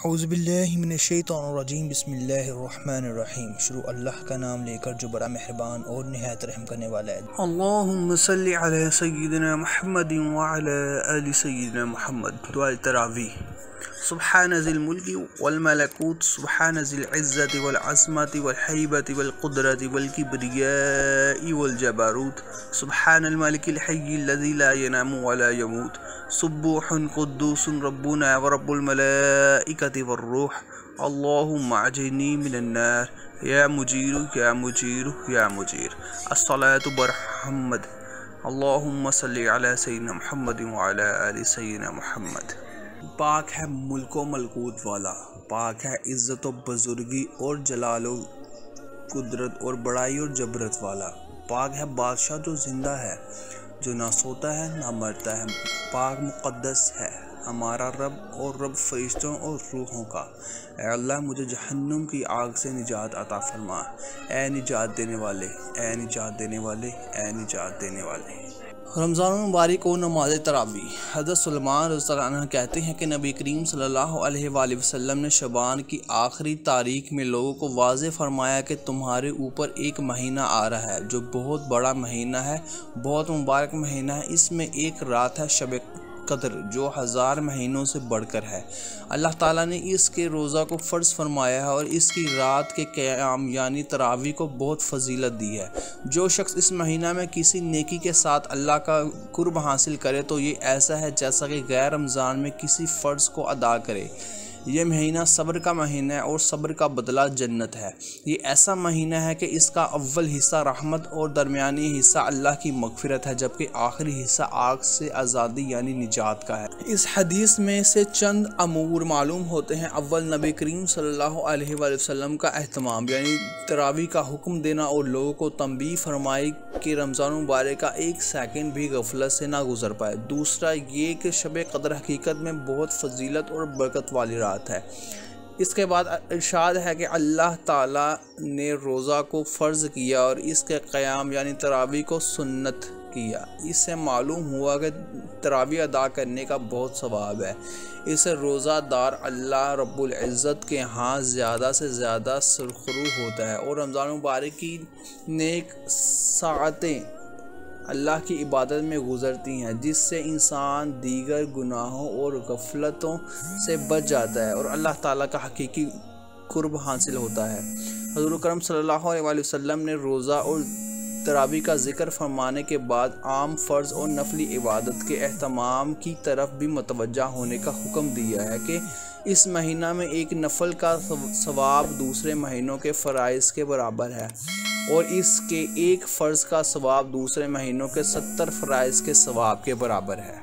औज़ुबिल्लाहिमिनश्शैतानिर्रजीम बिस्मिल्लाहिर्रहमानिर्रहीम। शुरू अल्लाह का नाम लेकर जो बड़ा मेहरबान और निहायत रहम करने वाला है। अल्लाहुम्मा सल्लि अला सय्यिदिना मुहम्मदिन व अला आलि सय्यिदिना मुहम्मद। दुआ तरावी। सुब्हान ज़िल मुल्की वल मलकूत, सुब्हान ज़िल इज़्ज़ति वल अज़मति वल हैबति वल क़ुदरति वल किब्रियाइ वल जबारूत, सुब्हानल मलिकिल हय्यिल लज़ी ला यनामु व ला यमूत, सुब्बूहुन क़ुद्दूसुन रब्बुना व रब्बुल मलाइकति वर्रूह, अल्लाहुम्मा अजिरनी मिनन नार या मुजीरु या मुजीरु या मुजीर। अस्सलातु बरहम्मद। अल्लाहुम्मा सल्लि अला सय्यिदिना मुहम्मदिन व अला आलि सय्यिदिना मुहम्मद। पाक है मुल्को मलकूत वाला, पाक है इज़्ज़त व बुज़ुर्गी और जलालो कुदरत और बड़ाई और जबरत वाला। पाक है बादशाह जो ज़िंदा है, जो ना सोता है ना मरता है। पाक मुक़द्दस है हमारा रब और रब फरिश्तों और रूहों का। ऐ अल्लाह मुझे जहन्नुम की आग से निजात अता फरमा। ऐ निजात देने वाले, ऐ निजात देने वाले, ऐ निजात देने वाले। रमज़ान मुबारक और नमाज तरावी। हज़रत सुलेमान रज़ियल्लाहु अन्हु कहते हैं कि नबी करीम सल्लल्लाहु अलैहि वसल्लम ने शबान की आखिरी तारीख में लोगों को वाज़े फरमाया कि तुम्हारे ऊपर एक महीना आ रहा है जो बहुत बड़ा महीना है, बहुत मुबारक महीना है। इसमें एक रात है शब कदर जो 1000 महीनों से बढ़कर है। अल्लाह ताला ने इसके रोज़ा को फ़र्ज़ फरमाया है और इसकी रात के क़याम यानी तरावी को बहुत फजीलत दी है। जो शख्स इस महीना में किसी नेकी के साथ अल्लाह का कुर्ब हासिल करे तो ये ऐसा है जैसा कि गैर रमज़ान में किसी फ़र्ज़ को अदा करे। यह महीना सब्र का महीना है और सब्र का बदला जन्नत है। ये ऐसा महीना है कि इसका अव्वल हिस्सा रहमत और दरमियानी हिस्सा अल्लाह की मग़फ़िरत है, जबकि आखिरी हिस्सा आग से आज़ादी यानी निजात का है। इस हदीस में से चंद अमूर मालूम होते हैं। अव्वल नबी करीम सल्लल्लाहु अलैहि वसल्लम का एहतमाम यानी तरावी का हुक्म देना और लोगों को तंबीह फरमाई कि रमज़ान मुबारक का एक सेकंड भी गफलत से ना गुजर पाए। दूसरा ये कि शब कदर हकीकत में बहुत फजीलत और बरकत वाली रात है। इसके बाद इरशाद है कि अल्लाह ताला ने रोज़ा को फ़र्ज़ किया और इसके क़याम यानी तरावी को सुन्नत किया। इससे मालूम हुआ कि तरावी अदा करने का बहुत सवाब है। इससे रोज़ादार अल्लाह रब्बुल इज़्ज़त के यहाँ ज़्यादा से ज़्यादा सुरखरू होता है और रमज़ान मुबारक की नेक साअतें अल्लाह की इबादत में गुज़रती हैं, जिससे इंसान दीगर गुनाहों और गफलतों से बच जाता है और अल्लाह ताला का हकीकी कुर्ब हासिल होता है। हज़रत करम सल्लल्लाहु अलैहि वसल्लम ने रोज़ा और तरावी का ज़िक्र फरमाने के बाद आम फ़र्ज़ और नफली इबादत के एहतमाम की तरफ भी मतवज्जा होने का हुक्म दिया है कि इस महीना में एक नफल का सवाब दूसरे महीनों के फ़राइज़ के बराबर है और इसके एक फ़र्ज़ का सवाब दूसरे महीनों के 70 फ़राइज़ के सवाब के बराबर है।